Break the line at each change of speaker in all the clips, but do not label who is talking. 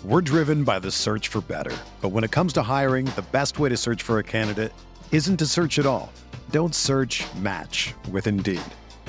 We're driven by the search for better. But when it comes to hiring, the best way to search for a candidate isn't to search at all. Don't search, match with Indeed.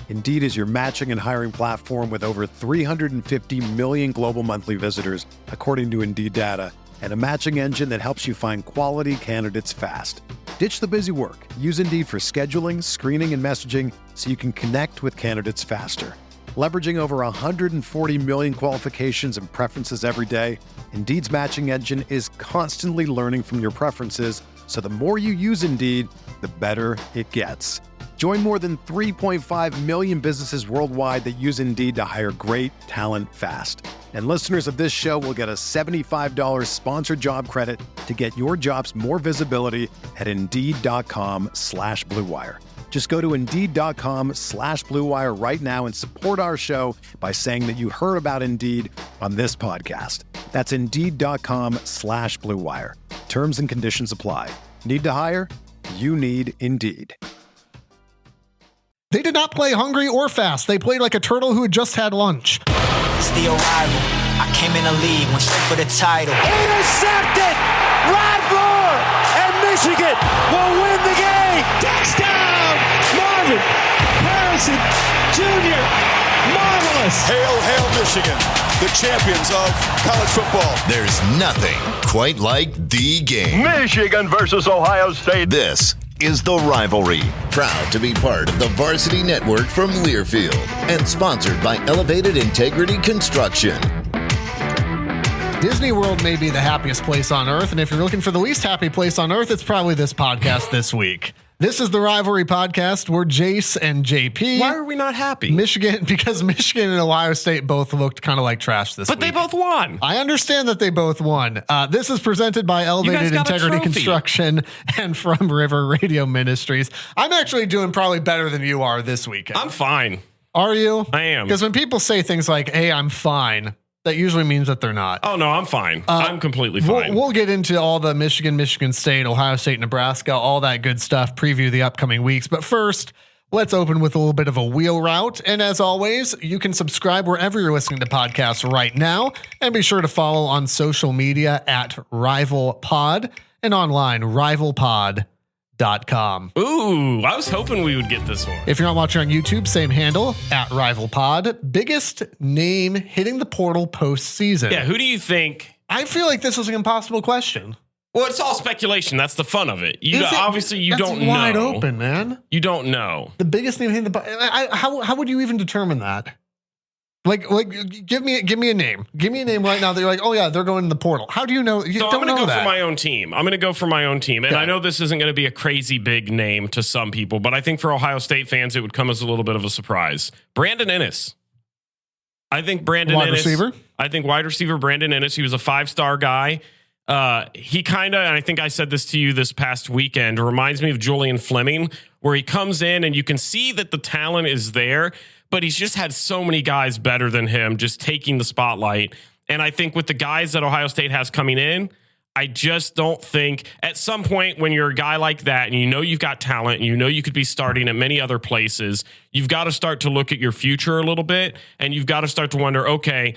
Indeed is your matching and hiring platform with over 350 million global monthly visitors, according to Indeed data, and a matching engine that helps you find quality candidates fast. Ditch the busy work. Use Indeed for scheduling, screening, and messaging so you can connect with candidates faster. Leveraging over 140 million qualifications and preferences every day, Indeed's matching engine is constantly learning from your preferences, so the more you use Indeed, the better it gets. Join more than 3.5 million businesses worldwide that use Indeed to hire great talent fast. And listeners of this show will get a $75 sponsored job credit to get your jobs more visibility at Indeed.com/Blue Wire. Just go to Indeed.com/Blue Wire right now and support our show by saying that you heard about Indeed on this podcast. That's Indeed.com/Blue Wire. Terms and conditions apply. Need to hire? You need Indeed.
They did not play hungry or fast. They played like a turtle who had just had lunch.
It's the arrival. I came in the league, went straight for the title.
Intercepted! Rod Roar! And Michigan will win the game! Touchdown! Marvin Harrison Jr. Marvelous!
Hail, hail, Michigan, the champions of college football.
There's nothing quite like the game.
Michigan versus Ohio State.
This is The Rivalry, proud to be part of the Varsity Network from Learfield and sponsored by Elevated Integrity Construction.
Disney World may be the happiest place on earth, and if you're looking for the least happy place on earth, it's probably this podcast this week. This is the Rivalry Podcast. We're Jace and JP.
Why are we not happy?
Michigan, because Michigan and Ohio State both looked kind of like trash this week.
But they both won.
I understand that they both won. This is presented by Elevated Integrity Construction and from River Radio Ministries. I'm actually doing probably better than you are this weekend.
I'm fine.
Are you?
I am.
Because when people say things like, hey, I'm fine, that usually means that they're not.
Oh, no, I'm fine. I'm completely fine.
We'll get into all the Michigan, Michigan State, Ohio State, Nebraska, all that good stuff, preview the upcoming weeks. But first, let's open with a little bit of a wheel route. And as always, you can subscribe wherever you're listening to podcasts right now. And be sure to follow on social media at RivalPod and online, rivalpod.com.
Ooh, I was hoping we would get this one.
If you're not watching on YouTube, same handle at RivalPod. Biggest name hitting the portal postseason.
Yeah, who do you think?
I feel like this was an impossible question.
Well, it's all speculation. That's the fun of it. Obviously, you
That's
don't
wide
know.
open, man.
You don't know.
The biggest name hitting the how would you even determine that? Like, give me a name. Give me a name right now that you're like, oh yeah, they're going in the portal. How do you know? You
so
don't
I'm going to go
that.
for my own team. I'm going to go for my own team. And I know this isn't going to be a crazy big name to some people, but I think for Ohio State fans, it would come as a little bit of a surprise. Brandon Ennis. I think Brandon
wide
Ennis.
Receiver?
I think wide receiver Brandon Ennis. He was a 5-star guy. He kind of, and I think I said this to you this past weekend, reminds me of Julian Fleming, where he comes in and you can see that the talent is there, but he's just had so many guys better than him just taking the spotlight. And I think with the guys that Ohio State has coming in, I just don't think at some point when you're a guy like that and you know you've got talent and you know you could be starting at many other places, you've got to start to look at your future a little bit and you've got to start to wonder, okay,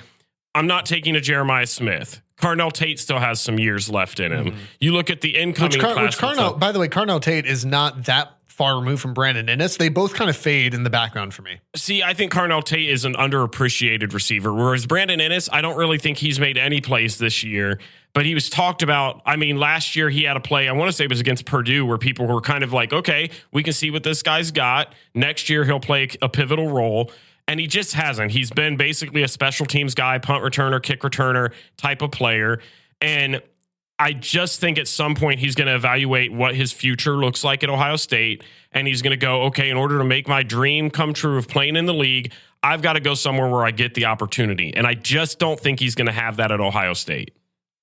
I'm not taking a Jeremiah Smith. Carnell Tate still has some years left in him. You look at the incoming class.
By the way, Carnell Tate is not that far removed from Brandon Ennis. They both kind of fade in the background for me.
See, I think Carnell Tate is an underappreciated receiver, whereas Brandon Ennis, I don't really think he's made any plays this year, but he was talked about. I mean, last year he had a play, I want to say it was against Purdue, where people were kind of like, okay, we can see what this guy's got. Next year he'll play a pivotal role. And he just hasn't. He's been basically a special teams guy, punt returner, kick returner type of player. And I just think at some point he's going to evaluate what his future looks like at Ohio State. And he's going to go, okay, in order to make my dream come true of playing in the league, I've got to go somewhere where I get the opportunity. And I just don't think he's going to have that at Ohio State.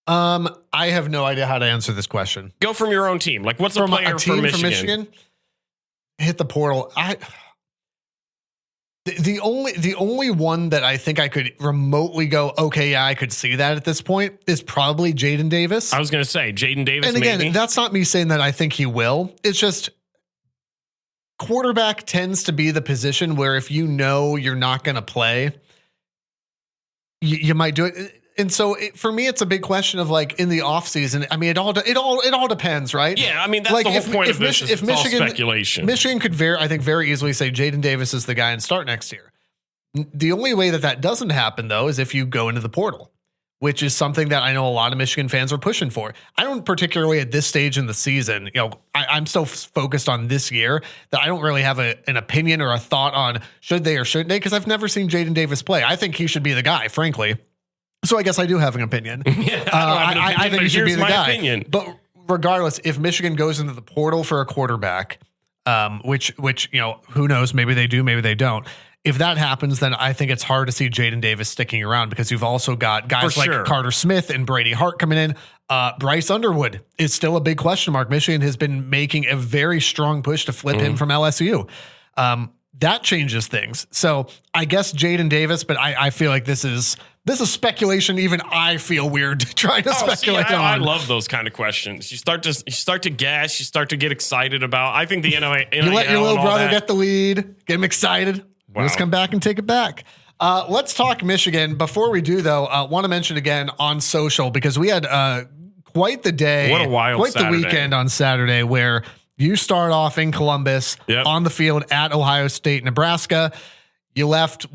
I have no idea how to answer this question.
Go from your own team. Like, what's a player for Michigan?
Hit the portal. The only one that I think I could remotely go, okay, yeah, I could see that at this point is probably Jaden Davis.
I was going to say Jaden Davis.
And again,
maybe.
That's not me saying that I think he will. It's just quarterback tends to be the position where if you know you're not going to play, you might do it. And so for me, it's a big question of like in the offseason. I mean, it all depends, right?
Yeah, I mean that's
like
the whole point of this. If Michigan, all speculation.
Michigan could very easily say Jaden Davis is the guy and start next year. The only way that doesn't happen though is if you go into the portal, which is something that I know a lot of Michigan fans are pushing for. I don't particularly at this stage in the season, I'm so focused on this year that I don't really have an opinion or a thought on should they or shouldn't they, because I've never seen Jaden Davis play. I think he should be the guy, frankly. So I guess I do have an opinion. I think he should be the guy. Opinion. But regardless, if Michigan goes into the portal for a quarterback, which who knows, maybe they do, maybe they don't. If that happens, then I think it's hard to see Jaden Davis sticking around because you've also got guys like Carter Smith and Brady Hart coming in. Bryce Underwood is still a big question mark. Michigan has been making a very strong push to flip him from LSU. That changes things. So I guess Jaden Davis, but I feel like this is speculation. Even I feel weird trying to speculate on.
I love those kind of questions. You start to guess. You start to get excited about. I think the NIL
you let your little brother get the lead, get him excited. Wow. Let's come back and take it back. Let's talk Michigan. Before we do, though, want to mention again on social because we had quite the day,
what a wild
quite
Saturday.
The weekend on Saturday where you start off in Columbus on the field at Ohio State, Nebraska. You left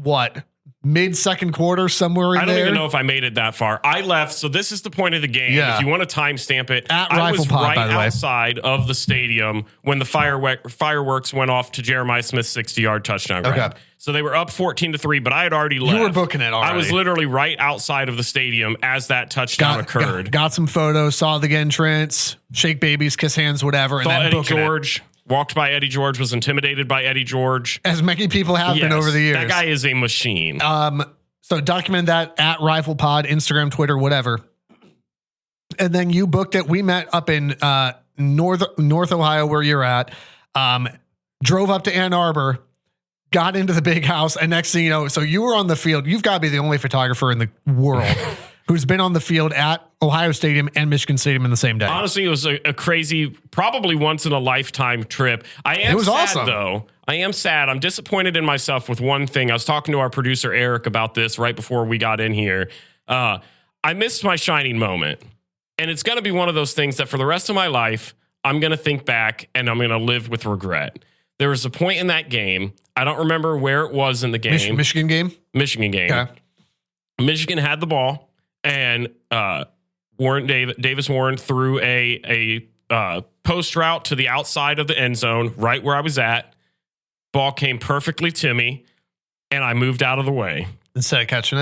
mid-second quarter somewhere in there?
I don't even know if I made it that far. I left, so this is the point of the game.
Yeah.
If you want to timestamp it,
I was
right outside of the stadium when the fireworks went off to Jeremiah Smith's 60-yard touchdown grab. Okay. So they were up 14-3, but I had already left.
You were booking it already.
I was literally right outside of the stadium as that touchdown occurred.
Got some photos, saw the entrance, shake babies, kiss hands, whatever,
saw
and then
Eddie George. Walked by Eddie George, was intimidated by Eddie George.
As many people have been over the years.
That guy is a machine.
So document that at RivalPod, Instagram, Twitter, whatever. And then you booked it. We met up in North Ohio where you're at. Drove up to Ann Arbor, got into the big house, and next thing you know, so you were on the field. You've got to be the only photographer in the world who's been on the field at Ohio Stadium and Michigan Stadium in the same day.
Honestly, it was a crazy, probably once in a lifetime trip. It was sad, awesome, though. I am sad. I'm disappointed in myself with one thing. I was talking to our producer, Eric, about this right before we got in here. I missed my shining moment. And it's going to be one of those things that for the rest of my life, I'm going to think back and I'm going to live with regret. There was a point in that game. I don't remember where it was in the game.
Michigan game?
Michigan game. Okay. Michigan had the ball. And Davis Warren threw a post route to the outside of the end zone, right where I was at. Ball came perfectly to me, and I moved out of the way.
Instead of catching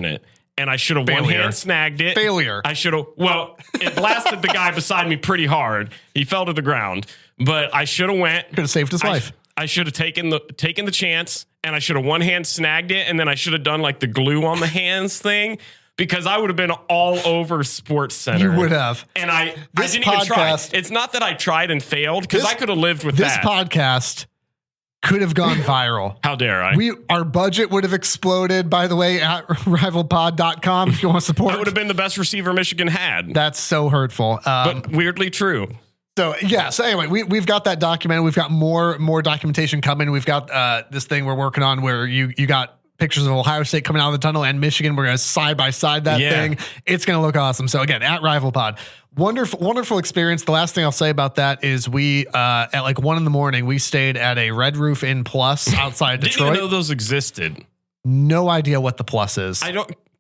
it. And I should have one hand snagged it.
I should have. Well, it blasted the guy beside me pretty hard. He fell to the ground. But I should have went.
Could have saved his life.
I should have taken the chance, and I should have one hand snagged it, and then I should have done like the glue on the hands thing. Because I would have been all over Sports Center.
You would have.
And I didn't even try. It's not that I tried and failed, because I could have lived with
that. This podcast could have gone viral.
How dare I?
Our budget would have exploded, by the way, at rivalpod.com if you want to support.
I would have been the best receiver Michigan had.
That's so hurtful.
But weirdly true.
So, yeah. So, anyway, we've got that documented. We've got more documentation coming. We've got this thing we're working on where you got pictures of Ohio State coming out of the tunnel and Michigan. We're going to side by side that thing. It's going to look awesome. So again, at RivalPod, wonderful experience. The last thing I'll say about that is we, at like 1 a.m, we stayed at a Red Roof Inn Plus outside Detroit.
Didn't even know those existed.
No idea what the Plus is.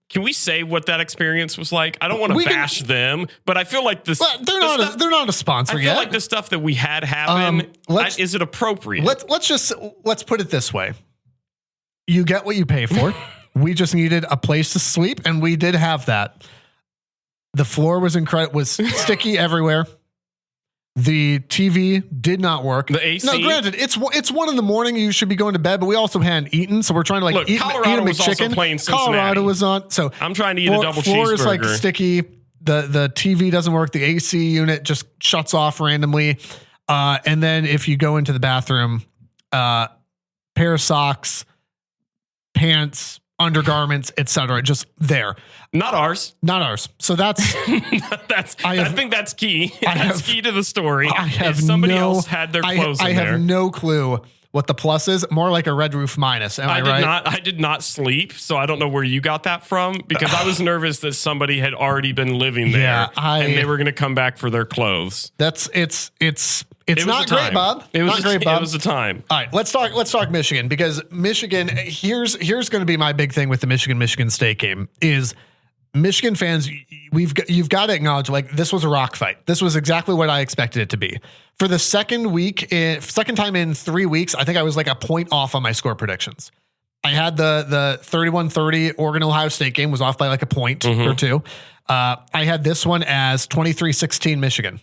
Can we say what that experience was like? I don't want to bash them, but I feel like this.
Well, they're not a sponsor yet.
I feel like the stuff that we had happen. Is it appropriate?
Let's put it this way. You get what you pay for. We just needed a place to sleep, and we did have that. The floor was sticky everywhere. The TV did not work.
The AC.
No, granted, it's 1 a.m. You should be going to bed, but we also hadn't eaten, so we're trying to eat
Colorado
a
was
McChicken.
Also playing Cincinnati.
Colorado was on. So
I'm trying to eat a double
floor
cheeseburger.
is like sticky. The TV doesn't work. The AC unit just shuts off randomly. And then if you go into the bathroom, pair of socks, pants, undergarments, etc. Just there.
Not ours.
So that's
I think that's key. That's key to the story. If somebody else had their clothes in there.
I have no clue what the plus is. More like a red roof minus. Am I right?
I did not sleep, so I don't know where you got that from, because I was nervous that somebody had already been living there and they were going to come back for their clothes.
It's not great, Bob.
It was
not great, Bob.
It was a time.
All right, let's talk Michigan, because Michigan, here's going to be my big thing with the Michigan State game is Michigan fans, you've got to acknowledge, like, this was a rock fight. This was exactly what I expected it to be. For the second time in 3 weeks, I think I was like a point off on my score predictions. I had the 31-30 Oregon-Ohio State game was off by like a point or two. I had this one as 23-16 Michigan.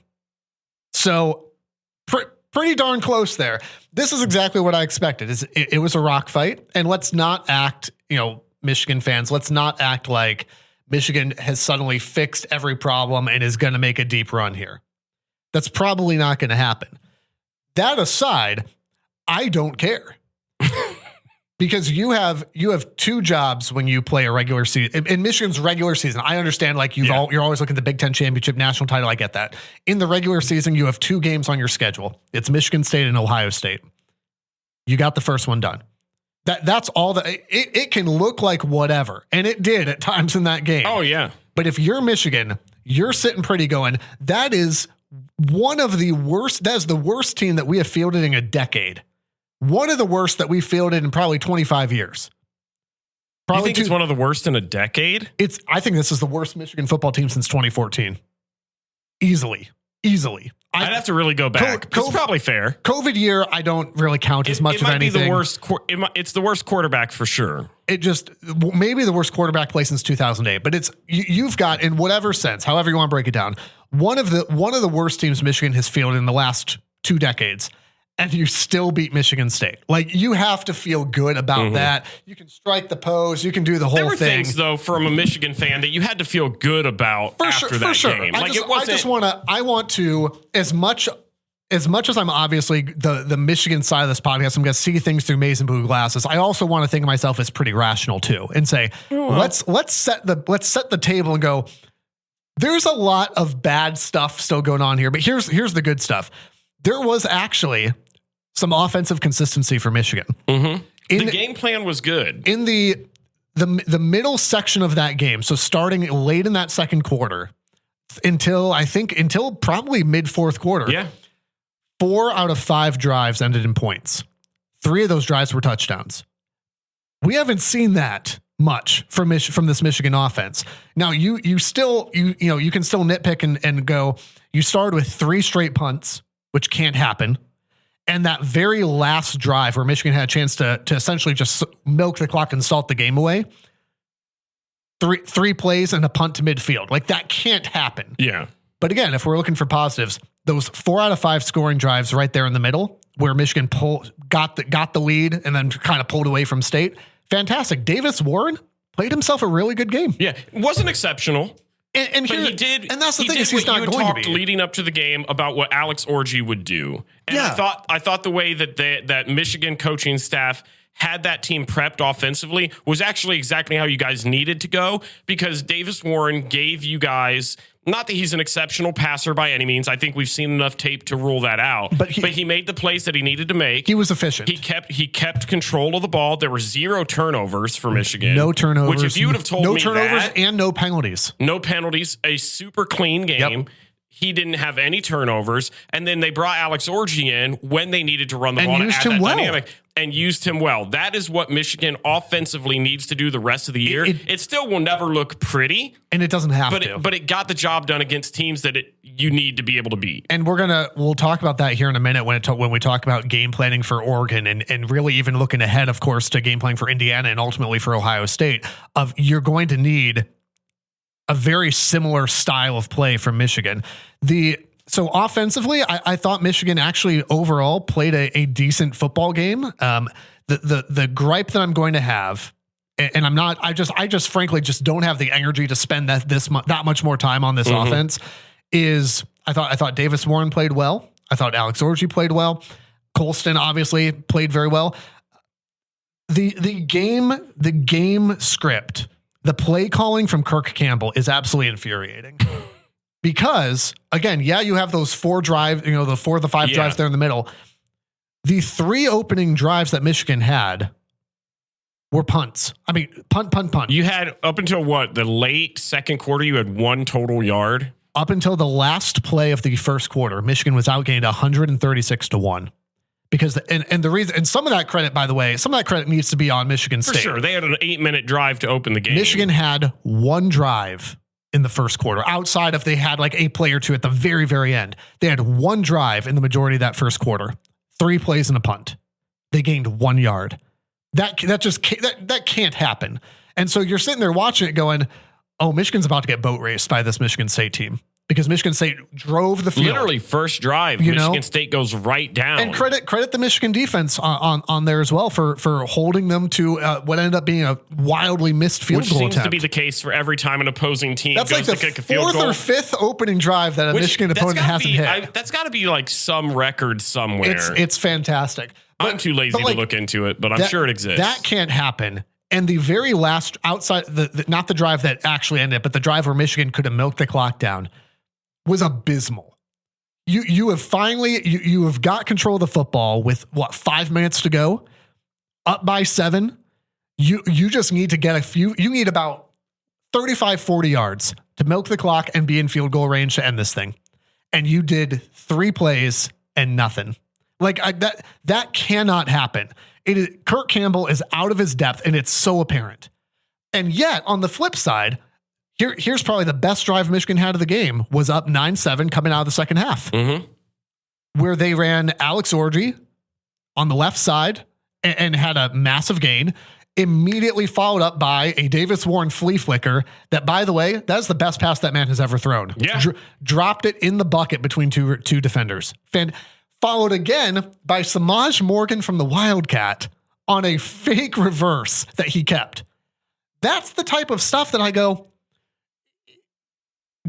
So pretty darn close there. This is exactly what I expected. It was a rock fight, and let's not act, Michigan fans, let's not act like Michigan has suddenly fixed every problem and is going to make a deep run here. That's probably not going to happen. That aside, I don't care. Because you have two jobs when you play a regular season. In Michigan's regular season, I understand, like, you're always looking at the Big Ten championship, national title. I get that. In the regular season, you have 2 games on your schedule. It's Michigan State and Ohio State. You got the first one done. That's all that it can look like whatever. And it did at times in that game.
Oh yeah.
But if you're Michigan, you're sitting pretty going, that is one of the worst. That is the worst team that we have fielded in a decade. One of the worst that we fielded in probably 25 years.
You think it's one of the worst in a decade?
I think this is the worst Michigan football team since 2014. Easily.
I'd have to really go back. It's probably fair.
COVID year, I don't really count as much of anything.
It's the worst quarterback for sure.
It just maybe the worst quarterback play since 2008. But it's you've got, in whatever sense, however you want to break it down, one of the worst teams Michigan has fielded in the last 2 decades. And you still beat Michigan State. Like, you have to feel good about that. You can strike the pose. You can do the whole thing.
There were things, though, from a Michigan fan that you had to feel good about after that game.
I want to, as much as I'm obviously the Michigan side of this podcast, I'm going to see things through maize and blue glasses. I also want to think of myself as pretty rational too, and say, let's set the table and go, there's a lot of bad stuff still going on here, but here's the good stuff. There was actually some offensive consistency for Michigan.
The game plan was good.
In the middle section of that game, so starting late in that second quarter until probably mid fourth quarter. Yeah. 4 out of 5 drives ended in points. 3 of those drives were touchdowns. We haven't seen that much from this Michigan offense. Now you can still nitpick and go, you started with 3 straight punts, which can't happen. And that very last drive where Michigan had a chance to essentially just milk the clock and salt the game away. 3 plays and a punt to midfield. Like, that can't happen.
Yeah.
But again, if we're looking for positives, those 4 out of 5 scoring drives right there in the middle where Michigan got the lead and then kind of pulled away from State. Fantastic. Davis Warren played himself a really good game.
Yeah. It wasn't exceptional.
And he did, and that's the thing, is he's not going to be.
Leading up to the game about what Alex Orji would do, and I thought the way that Michigan coaching staff had that team prepped offensively was actually exactly how you guys needed to go, because Davis Warren gave you guys, not that he's an exceptional passer by any means. I think we've seen enough tape to rule that out. But he made the plays that he needed to make.
He was efficient.
He kept control of the ball. There were 0 turnovers for Michigan.
No turnovers.
Which, if you would have told me
no turnovers and no penalties.
No penalties. A super clean game. Yep. He didn't have any turnovers, and then they brought Alex Orji in when they needed to run the ball and used him well. And used him well. That is what Michigan offensively needs to do the rest of the year. It still will never look pretty,
and it doesn't have to.
But it got the job done against teams that you need to be able to beat.
And we'll talk about that here in a minute when we talk about game planning for Oregon and really even looking ahead, of course, to game planning for Indiana and ultimately for Ohio State. You're going to need a very similar style of play from Michigan. So offensively, I thought Michigan actually overall played a decent football game. The gripe that I'm going to have, and I just frankly just don't have the energy to spend that much more time on this offense, is I thought Davis Warren played well. I thought Alex Orji played well. Colston obviously played very well. The game script, the play calling from Kirk Campbell is absolutely infuriating. Because again, you have those 4 drives, the 4 of the 5 drives there in the middle. The 3 opening drives that Michigan had were punts. I mean, punt.
You had up until what? The late second quarter, you had 1 total yard.
Up until the last play of the first quarter, Michigan was outgained 136-1. Because and the reason, and some of that credit, by the way, some of that credit needs to be on Michigan State.
For sure. They had an 8-minute drive to open the game.
Michigan had 1 drive in the first quarter, outside of they had like a play or 2 at the very, very end. They had 1 drive in the majority of that first quarter, 3 plays and a punt. They gained 1 yard. That can't happen. And so you're sitting there watching it going, oh, Michigan's about to get boat raced by this Michigan State team. Because Michigan State drove the field.
Literally first drive, Michigan State goes right down.
And credit the Michigan defense on there as well for holding them to what ended up being a wildly missed field goal attempt.
Which seems to be the case for every time an opposing team
goes
to kick a field goal.
That's like the 4th or 5th opening drive that a Michigan opponent hasn't hit.
That's got to be like some record somewhere.
It's fantastic.
I'm too lazy to look into it, but I'm sure it exists.
That can't happen. And the very last outside, not the drive that actually ended, but the drive where Michigan could have milked the clock down, was abysmal. You have finally you have got control of the football with 5 minutes to go, up by 7. You just need to get you need about 35-40 yards to milk the clock and be in field goal range to end this thing. And you did 3 plays and nothing. That cannot happen. Kirk Campbell is out of his depth, and it's so apparent. And yet on the flip side, Here's probably the best drive Michigan had of the game, was up 9-7 coming out of the second half, where they ran Alex Orji on the left side and had a massive gain, immediately followed up by a Davis Warren flea flicker that, by the way, that's the best pass that man has ever thrown.
Yeah.
Dropped it in the bucket between two defenders. Followed again by Samaj Morgan from the Wildcat on a fake reverse that he kept. That's the type of stuff that I go,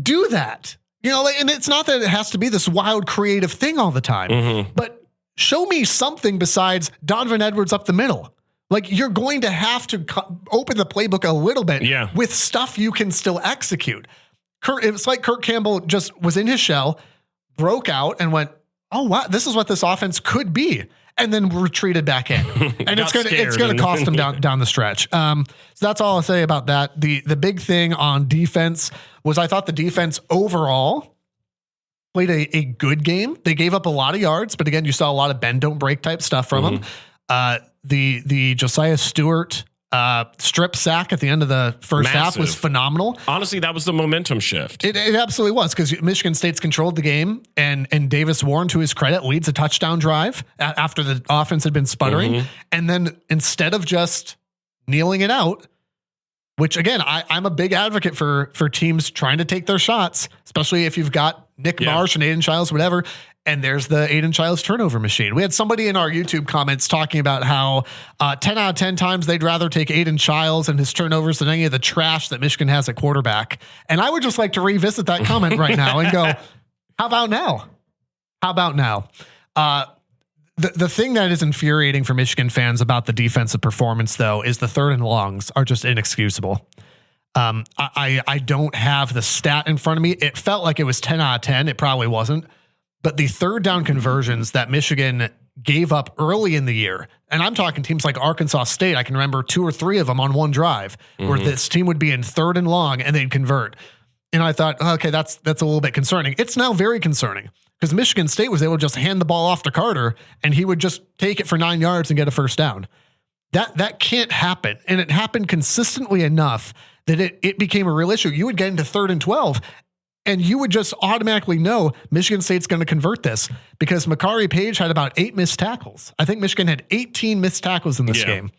do that, and it's not that it has to be this wild creative thing all the time, but show me something besides Donovan Edwards up the middle. Like, you're going to have to open the playbook a little bit with stuff you can still execute. It's like Kirk Campbell just was in his shell, broke out and went, oh, wow, this is what this offense could be. And then retreated back in, and it's going to cost them down the stretch. So that's all I'll say about that. The big thing on defense was I thought the defense overall played a good game. They gave up a lot of yards, but again, you saw a lot of bend don't break type stuff from them. The Josiah Stewart strip sack at the end of the first half was phenomenal.
Honestly, that was the momentum shift.
It absolutely was, because Michigan State's controlled the game, and Davis Warren, to his credit, leads a touchdown drive after the offense had been sputtering. And then instead of just kneeling it out, which again, I'm a big advocate for teams trying to take their shots, especially if you've got Nick Marsh and Aiden Childs, whatever. And there's the Aiden Childs turnover machine. We had somebody in our YouTube comments talking about how 10 out of 10 times they'd rather take Aiden Childs and his turnovers than any of the trash that Michigan has at quarterback. And I would just like to revisit that comment right now and go, how about now? How about now? The thing that is infuriating for Michigan fans about the defensive performance, though, is the 3rd and longs are just inexcusable. I don't have the stat in front of me. It felt like it was 10 out of 10. It probably wasn't. But the 3rd down conversions that Michigan gave up early in the year, and I'm talking teams like Arkansas State, I can remember 2 or 3 of them on one drive where this team would be in 3rd and long and they'd convert. And I thought, okay, that's a little bit concerning. It's now very concerning because Michigan State was able to just hand the ball off to Carter and he would just take it for 9 yards and get a first down. That can't happen. And it happened consistently enough that it became a real issue. You would get into 3rd and 12 and you would just automatically know Michigan State's going to convert this because Makari Page had about 8 missed tackles. I think Michigan had 18 missed tackles in this game.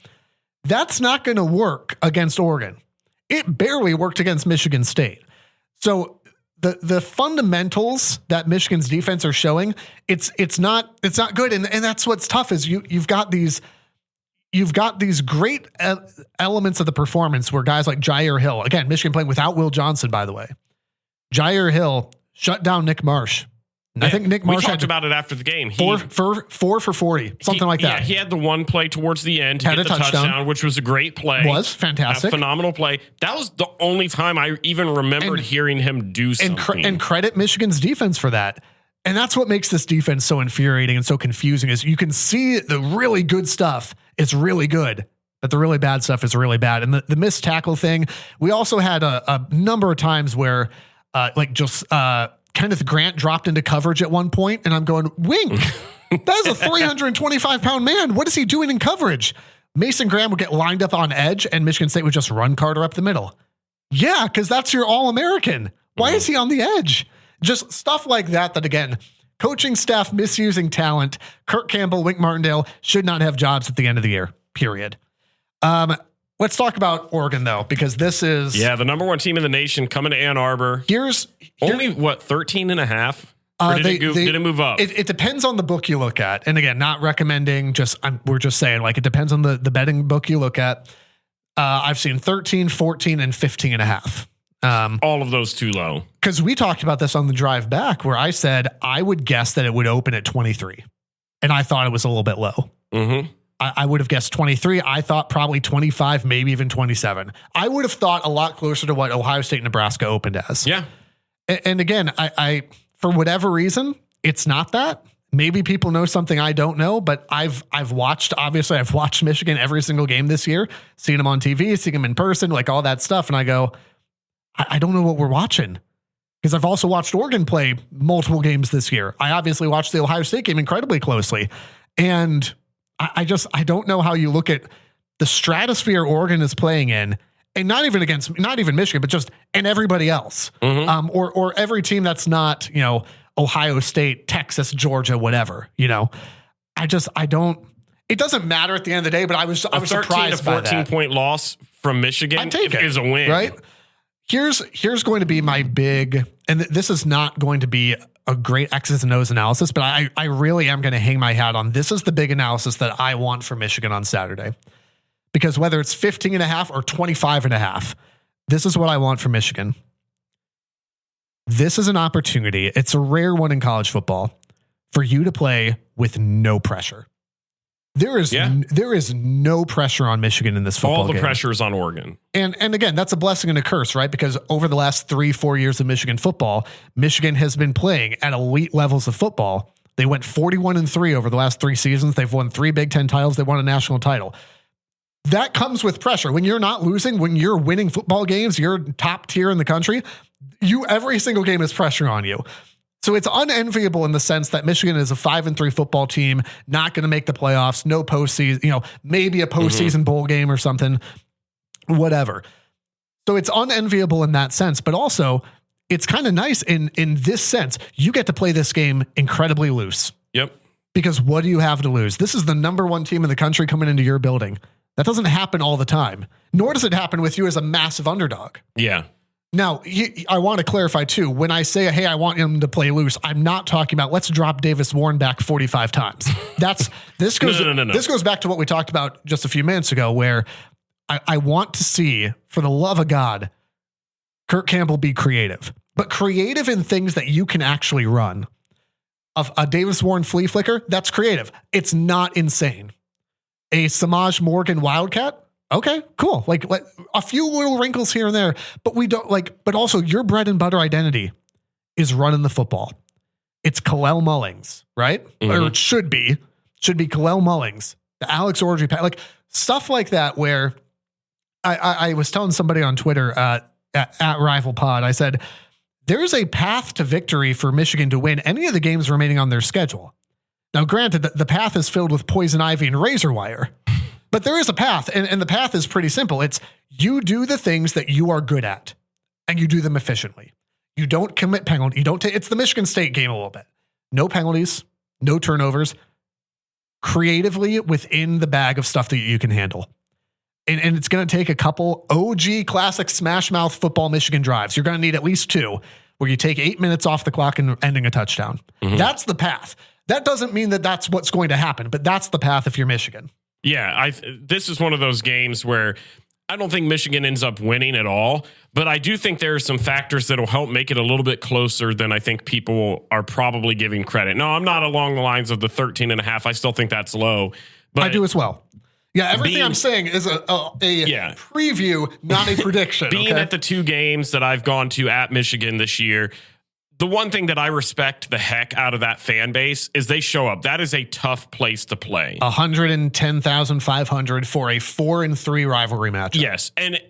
That's not going to work against Oregon. It barely worked against Michigan State. So the fundamentals that Michigan's defense are showing, it's not good. And that's what's tough is you've got these great elements of the performance where guys like Jair Hill, again, Michigan playing without Will Johnson, by the way, Jair Hill shut down Nick Marsh. I think Nick Marsh
talked about it after the game.
Four for 40, something like that.
Yeah, he had the one play towards the end to get the touchdown, which was a great play.
Was fantastic.
A phenomenal play. That was the only time I even remembered hearing him do something.
And credit Michigan's defense for that. And that's what makes this defense so infuriating and so confusing is you can see the really good stuff is really good, but the really bad stuff is really bad. And the missed tackle thing, we also had a number of times where Kenneth Grant dropped into coverage at one point, and I'm going, Wink, that is a 325-pound man. What is he doing in coverage? Mason Graham would get lined up on edge, and Michigan State would just run Carter up the middle. Yeah, because that's your All-American. Why is he on the edge? Just stuff like that, again, coaching staff misusing talent. Kirk Campbell, Wink Martindale should not have jobs at the end of the year, period. Let's talk about Oregon, though, because this is...
Yeah, the number one team in the nation coming to Ann Arbor.
Here's
only, 13.5? Or did it move up?
It depends on the book you look at. And again, not recommending, we're just saying, like, it depends on the betting book you look at. I've seen 13, 14, and 15.5.
All of those too low.
Because we talked about this on the drive back where I said I would guess that it would open at 23. And I thought it was a little bit low.
Mm-hmm.
I would have guessed 23. I thought probably 25, maybe even 27. I would have thought a lot closer to what Ohio State, Nebraska opened as.
Yeah.
And again, I for whatever reason, it's not that. Maybe people know something I don't know, but I've watched Michigan every single game this year, seen them on TV, seen them in person, like all that stuff. And I go, I don't know what we're watching. Because I've also watched Oregon play multiple games this year. I obviously watched the Ohio State game incredibly closely. And I don't know how you look at the stratosphere Oregon is playing in, and not even Michigan, but just and everybody else, or every team that's not, Ohio State, Texas, Georgia, whatever, I don't. It doesn't matter at the end of the day. But I was surprised by that.
14-point loss from Michigan is a win,
right? Here's going to be my big, and this is not going to be a great X's and O's analysis, but I really am going to hang my hat on. This is the big analysis that I want for Michigan on Saturday, because whether it's 15.5 or 25.5, this is what I want for Michigan. This is an opportunity. It's a rare one in college football for you to play with no pressure. There is no pressure on Michigan in this football game.
All the pressure is on Oregon.
And again, that's a blessing and a curse, right? Because over the last 3-4 years of Michigan football, Michigan has been playing at elite levels of football. They went 41-3 over the last 3 seasons. They've won 3 Big Ten titles. They won a national title. That comes with pressure. When you're not losing, when you're winning football games, you're top tier in the country. Every single game is pressure on you. So it's unenviable in the sense that Michigan is a 5-3 football team, not going to make the playoffs, no postseason, maybe a postseason bowl game or something, whatever. So it's unenviable in that sense, but also it's kind of nice in this sense. You get to play this game incredibly loose.
Yep.
Because what do you have to lose? This is the number one team in the country coming into your building. That doesn't happen all the time, nor does it happen with you as a massive underdog.
Yeah.
Now, I want to clarify too, when I say, hey, I want him to play loose, I'm not talking about let's drop Davis Warren back 45 times. This goes back to what we talked about just a few minutes ago, where I want to see, for the love of God, Kirk Campbell be creative, but creative in things that you can actually run. Of a Davis Warren flea flicker, that's creative. It's not insane. A Samaj Morgan Wildcat, okay, cool. Like a few little wrinkles here and there, but we don't but also your bread and butter identity is running the football. It's Kalel Mullings, right? Or it should be Kalel Mullings, the Alex Orgy, like stuff like that, where I was telling somebody on Twitter at Rival Pod, I said, there's a path to victory for Michigan to win any of the games remaining on their schedule. Now, granted, the path is filled with poison ivy and razor wire, but there is a path, and the path is pretty simple. It's you do the things that you are good at, and you do them efficiently. You don't commit penalty. You don't take. It's the Michigan State game a little bit. No penalties, no turnovers. Creatively within the bag of stuff that you can handle. And it's going to take a couple OG classic smash mouth football Michigan drives. You're going to need at least 2 where you take 8 minutes off the clock and ending a touchdown. That's the path. That doesn't mean that that's what's going to happen, but that's the path if you're Michigan.
Yeah, this is one of those games where I don't think Michigan ends up winning at all, but I do think there are some factors that will help make it a little bit closer than I think people are probably giving credit. No, I'm not along the lines of the 13.5. I still think that's low. But
I do as well. Yeah, everything I'm saying is a preview, not a prediction.
Being at the 2 games that I've gone to at Michigan this year, the one thing that I respect the heck out of that fan base is they show up. That is a tough place to play.
110,500 for a 4-3 rivalry match.
Yes. And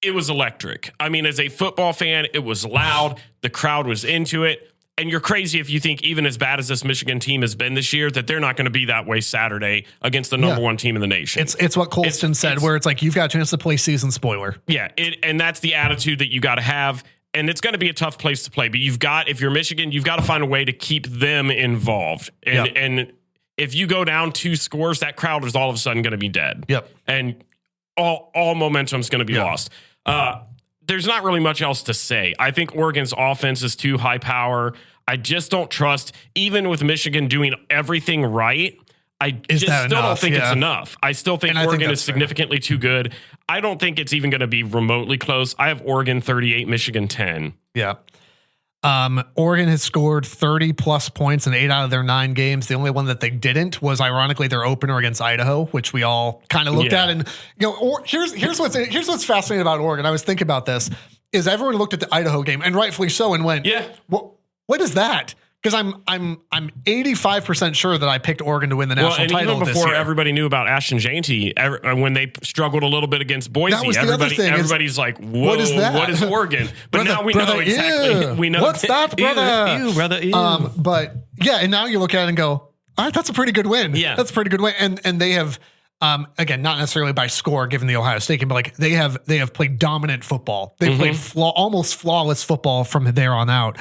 it was electric. I mean, as a football fan, it was loud. The crowd was into it. And you're crazy if you think even as bad as this Michigan team has been this year, that they're not going to be that way Saturday against the number one team in the nation.
It's what Colston said, where it's like, you've got a chance to play season spoiler.
Yeah. And that's the attitude that you got to have. And it's going to be a tough place to play, but if you're Michigan, you've got to find a way to keep them involved. And if you go down 2 scores, that crowd is all of a sudden going to be dead.
Yep.
And all momentum is going to be lost. There's not really much else to say. I think Oregon's offense is too high power. I just don't trust, even with Michigan doing everything right, I just still don't think it's enough. I still think Oregon is significantly too good. I don't think it's even going to be remotely close. I have Oregon 38, Michigan 10.
Yeah. Oregon has scored 30 plus points in 8 out of their 9 games. The only one that they didn't was ironically their opener against Idaho, which we all kind of looked at. And here's what's fascinating about Oregon. I was thinking about this is everyone looked at the Idaho game and rightfully so and went, what is that? Because I'm 85% sure that I picked Oregon to win the national title.
Even before everybody knew about Ashton Jeanty, when they struggled a little bit against Boise, everybody's like, "Whoa, what is that? What is Oregon?" But now we know exactly. We know
what's that, brother.
Ew, brother. Ew.
But yeah, and now you look at it and go, "All right, that's a pretty good win.
Yeah,
that's a pretty good win." And they have, again, not necessarily by score given the Ohio State game, but like they have played dominant football. They played almost flawless football from there on out.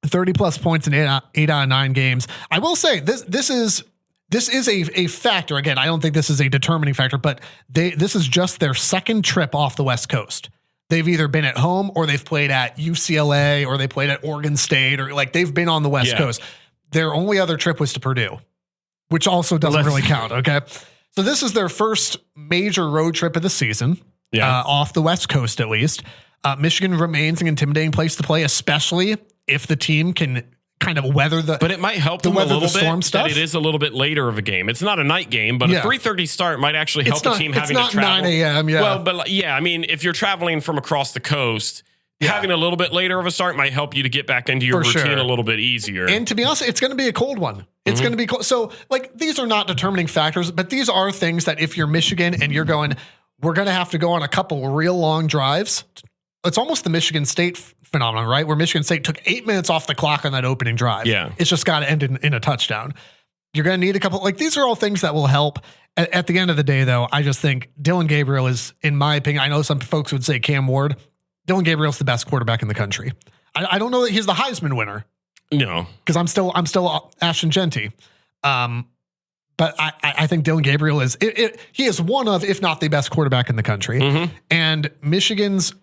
30 plus points in 8 out of 9 games. I will say this is a factor. Again, I don't think this is a determining factor, but this is just their second trip off the West Coast. They've either been at home or they've played at UCLA or they played at Oregon State or like they've been on the West Coast. Their only other trip was to Purdue, which also doesn't really count. Okay. So this is their first major road trip of the season off the West Coast, at least. Michigan remains an intimidating place to play, especially if the team can kind of weather the.
But it might help them a little bit that it is a little bit later of a game. It's not a night game, but a 3:30 start might actually help the team having to travel.
9 a.m. Yeah.
Well, but I mean, if you're traveling from across the coast, having a little bit later of a start might help you to get back into your routine a little bit easier.
And to be honest, it's going to be a cold one. It's going to be cold. So, like, these are not determining factors, but these are things that if you're Michigan and you're going, we're going to have to go on a couple real long drives. It's almost the Michigan State phenomenon, right? Where Michigan State took 8 minutes off the clock on that opening drive.
Yeah.
It's just got to end in a touchdown. You're going to need a couple, like these are all things that will help. At the end of the day, though, I just think Dylan Gabriel is, in my opinion, I know some folks would say Cam Ward. Dylan Gabriel's the best quarterback in the country. I don't know that he's the Heisman winner.
No.
Because I'm still Ashton Jeanty. But I think Dylan Gabriel he is one of, if not the best quarterback in the country. And Michigan's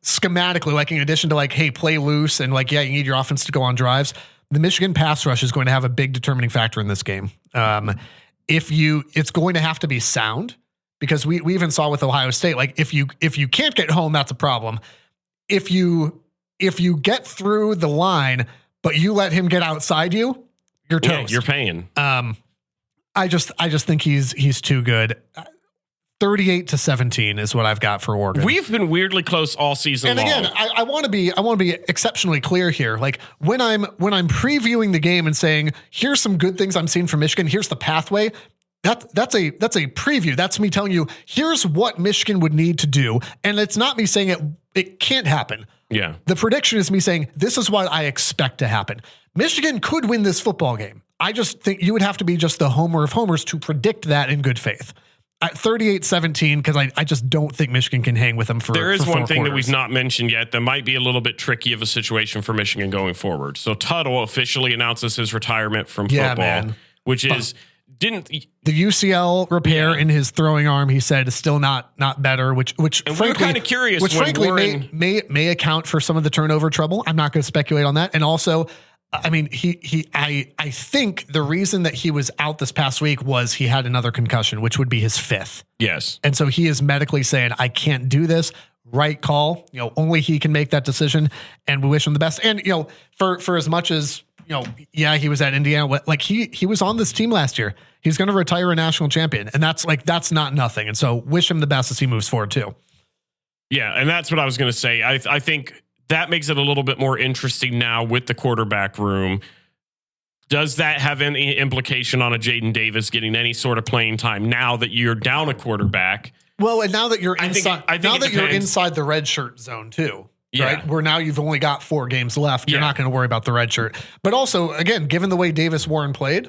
schematically, like in addition to like, hey, play loose and like, you need your offense to go on drives. The Michigan pass rush is going to have a big determining factor in this game. It's going to have to be sound because we even saw with Ohio State, like if you can't get home, that's a problem. If you get through the line, but you let him get outside you, you're toast.
You're paying.
I just think he's too good. 38-17 is what I've got for Oregon.
We've been weirdly close all season long.
And again, I want to be exceptionally clear here. Like when I'm previewing the game and saying, here's some good things I'm seeing from Michigan, here's the pathway. That's a preview. That's me telling you, here's what Michigan would need to do. And it's not me saying it can't happen.
Yeah.
The prediction is me saying, this is what I expect to happen. Michigan could win this football game. I just think you would have to be just the homer of homers to predict that in good faith. At 38-17, because I just don't think Michigan can hang with them for.
There is
for
one thing
quarters
that we've not mentioned yet that might be a little bit tricky of a situation for Michigan going forward. So Tuttle officially announces his retirement from football, which is the
UCL repair in his throwing arm. He said is still not better, which frankly,
we're kind of curious.
Which frankly may account for some of the turnover trouble. I'm not going to speculate on that, and also. I mean, I think the reason that he was out this past week was he had another concussion, which would be his 5th.
Yes.
And so he is medically saying, I can't do this. Right call. Only he can make that decision, and we wish him the best. And, for as much as, he was at Indiana, like he was on this team last year. He's going to retire a national champion, and that's not nothing. And so wish him the best as he moves forward too.
Yeah. And that's what I was going to say. I think that makes it a little bit more interesting now with the quarterback room. Does that have any implication on a Jaden Davis getting any sort of playing time now that you're down a quarterback?
Well, and now that you're inside,
I think
now that you're inside the red shirt zone too, right? Where now you've only got 4 games left, you're not going to worry about the red shirt. But also, again, given the way Davis Warren played,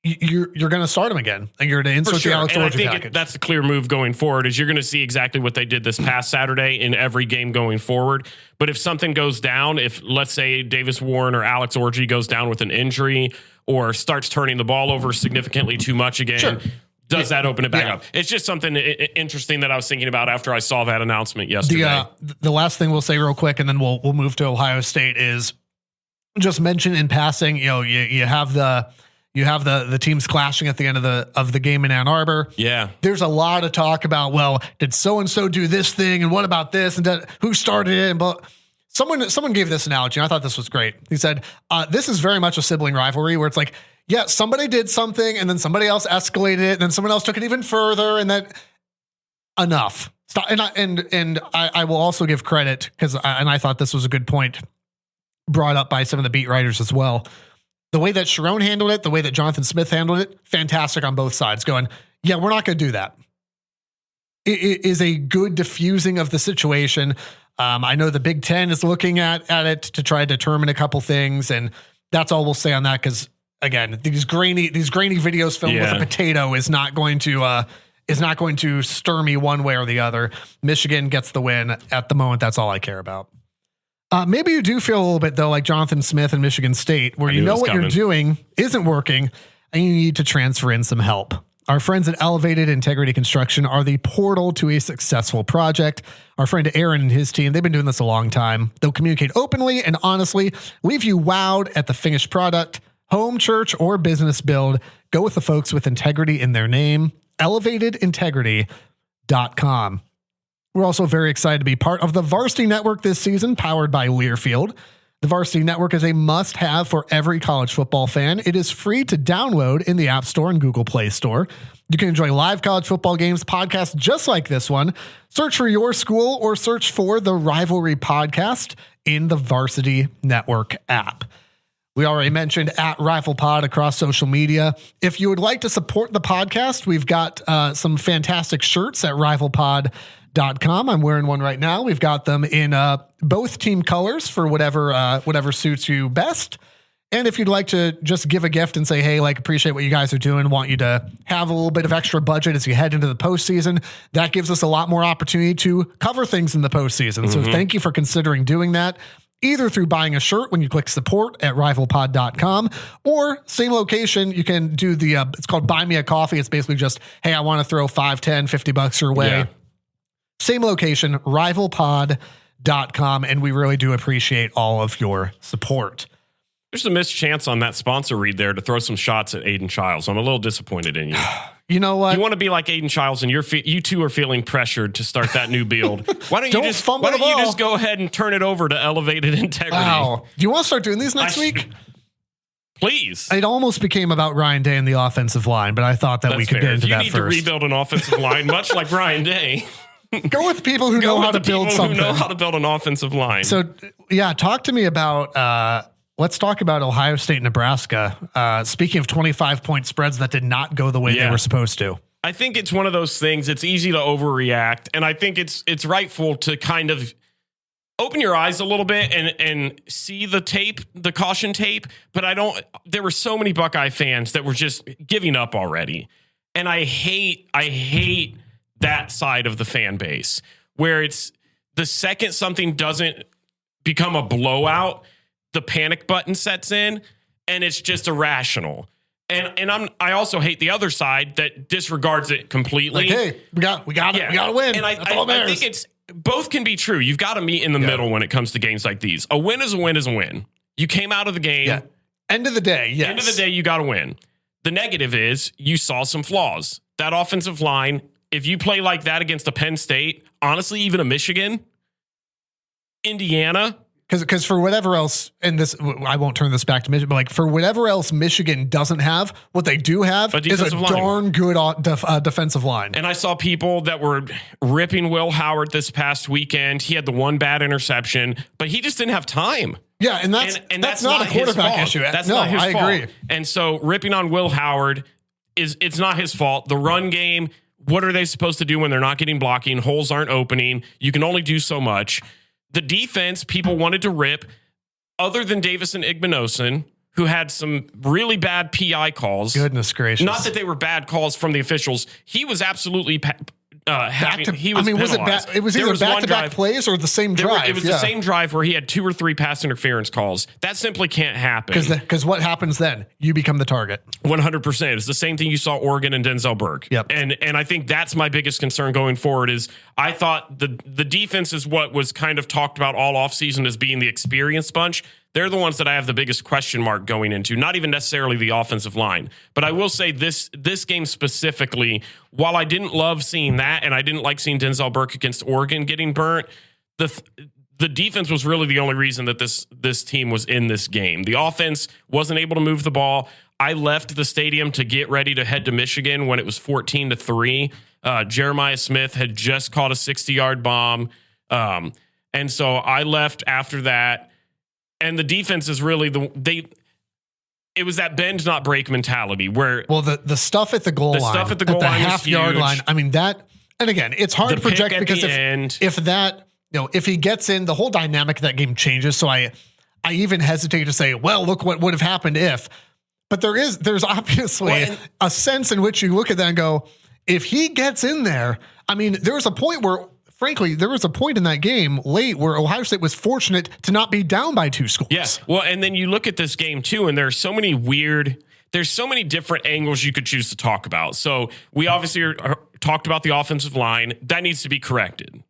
you're going to start him again, and you're going to insert the Alex Orji package.
That's the clear move going forward. Is you're going to see exactly what they did this past Saturday in every game going forward. But if something goes down, if let's say Davis Warren or Alex Orji goes down with an injury or starts turning the ball over significantly too much again, does that open it back up? It's just something interesting that I was thinking about after I saw that announcement yesterday.
The last thing we'll say real quick, and then we'll move to Ohio State, is just mention in passing. You have the teams clashing at the end of the game in Ann Arbor.
Yeah,
there's a lot of talk about, well, did so and so do this thing, and what about this, and who started it? But someone gave this analogy, and I thought this was great. He said, "This is very much a sibling rivalry where it's like, yeah, somebody did something, and then somebody else escalated it, and then someone else took it even further, and then enough." Stop. And I will also give credit because I thought this was a good point brought up by some of the beat writers as well. The way that Sharon handled it, the way that Jonathan Smith handled it, fantastic on both sides. Going, yeah, we're not going to do that. It is a good diffusing of the situation. I know the Big Ten is looking at it to try to determine a couple things, and that's all we'll say on that. Because again, these grainy videos filmed with a potato is not going to stir me one way or the other. Michigan gets the win at the moment. That's all I care about. Maybe you do feel a little bit though, like Jonathan Smith and Michigan State, where you know what you're doing isn't working and you need to transfer in some help. Our friends at Elevated Integrity Construction are the portal to a successful project. Our friend Aaron and his team, they've been doing this a long time. They'll communicate openly and honestly, leave you wowed at the finished product. Home, church, or business build, go with the folks with integrity in their name. ElevatedIntegrity.com. We're also very excited to be part of the Varsity Network this season, powered by Learfield. The Varsity Network is a must-have for every college football fan. It is free to download in the App Store and Google Play Store. You can enjoy live college football games, podcasts just like this one. Search for your school or search for the Rivalry Podcast in the Varsity Network app. We already mentioned at RivalPod across social media. If you would like to support the podcast, we've got some fantastic shirts at RivalPod.com. I'm wearing one right now. We've got them in both team colors for whatever suits you best. And if you'd like to just give a gift and say, hey, like, appreciate what you guys are doing, want you to have a little bit of extra budget as you head into the postseason, that gives us a lot more opportunity to cover things in the postseason. Mm-hmm. So thank you for considering doing that, either through buying a shirt when you click support at rivalpod.com, or same location, you can do the, it's called Buy Me a Coffee. It's basically just, hey, I want to throw $5, $10, $50 your way. Yeah. Same location, rivalpod.com. And we really do appreciate all of your support.
There's a missed chance on that sponsor read there to throw some shots at Aiden Childs. I'm a little disappointed in you.
You know what?
You want to be like Aiden Childs, and you two are feeling pressured to start that new build. Why don't you just go ahead and turn it over to Elevated Integrity?
Wow. Do you want to start doing these next week?
Please.
It almost became about Ryan Day and the offensive line, but I thought that we could get into that first.
You need to rebuild an offensive line, much like Ryan Day.
Go with people who know how to build something.
Who know how to build an offensive line.
So, yeah, talk to me about. Let's talk about Ohio State, Nebraska. Speaking of 25-point spreads that did not go the way they were supposed to.
I think it's one of those things. It's easy to overreact, and I think it's rightful to kind of open your eyes a little bit and see the tape, the caution tape. But there were so many Buckeye fans that were just giving up already, and I hate that side of the fan base where it's the second something doesn't become a blowout, the panic button sets in and it's just irrational. And I also hate the other side that disregards it completely.
Like, hey, we got to win.
And I think it's both can be true. You've got to meet in the middle when it comes to games like these. A win is a win is a win. You came out of the game.
Yeah. End of the day, yes.
End of the day, you got to win. The negative is you saw some flaws. That offensive line, if you play like that against a Penn State, honestly, even a Michigan, Indiana,
Because for whatever else, and this, I won't turn this back to Michigan, but like for whatever else Michigan doesn't have, what they do have is a darn good defensive line.
And I saw people that were ripping Will Howard this past weekend. He had the one bad interception, but he just didn't have time.
Yeah, and that's not a quarterback issue.
That's not his fault.
I agree.
And so ripping on Will Howard it's not his fault. The run game, what are they supposed to do when they're not getting blocking? Holes aren't opening. You can only do so much. The defense, people wanted to rip, other than Davis and Igbinosun, who had some really bad PI calls.
Goodness gracious.
Not that they were bad calls from the officials. He was absolutely he was penalized.
It was either back-to-back plays or the same drive.
It was the same drive where he had 2 or 3 pass interference calls. That simply can't happen.
Because what happens then? You become the target.
100%. It's the same thing you saw Oregon and Denzel Burke.
Yep.
And I think that's my biggest concern going forward is I thought the defense is what was kind of talked about all offseason as being the experienced bunch. They're the ones that I have the biggest question mark going into, not even necessarily the offensive line. But I will say this game specifically, while I didn't love seeing that and I didn't like seeing Denzel Burke against Oregon getting burnt, the defense was really the only reason that this team was in this game. The offense wasn't able to move the ball. I left the stadium to get ready to head to Michigan when it was 14-3. Jeremiah Smith had just caught a 60-yard bomb. And so I left after that. And the defense is really it was that bend not break mentality where
the stuff at the goal line,
stuff at the goal line,
half yard line. I mean that, and again, it's hard to project because if he gets in, the whole dynamic of that game changes. So I even hesitate to say, well, look what would have happened if. But there's obviously a sense in which you look at that and go, if he gets in there, I mean, there was a point where. Frankly, there was a point in that game late where Ohio State was fortunate to not be down by 2 scores.
Yes. Well, and then you look at this game too, and there's so many different angles you could choose to talk about. So we obviously talked about the offensive line. That needs to be corrected.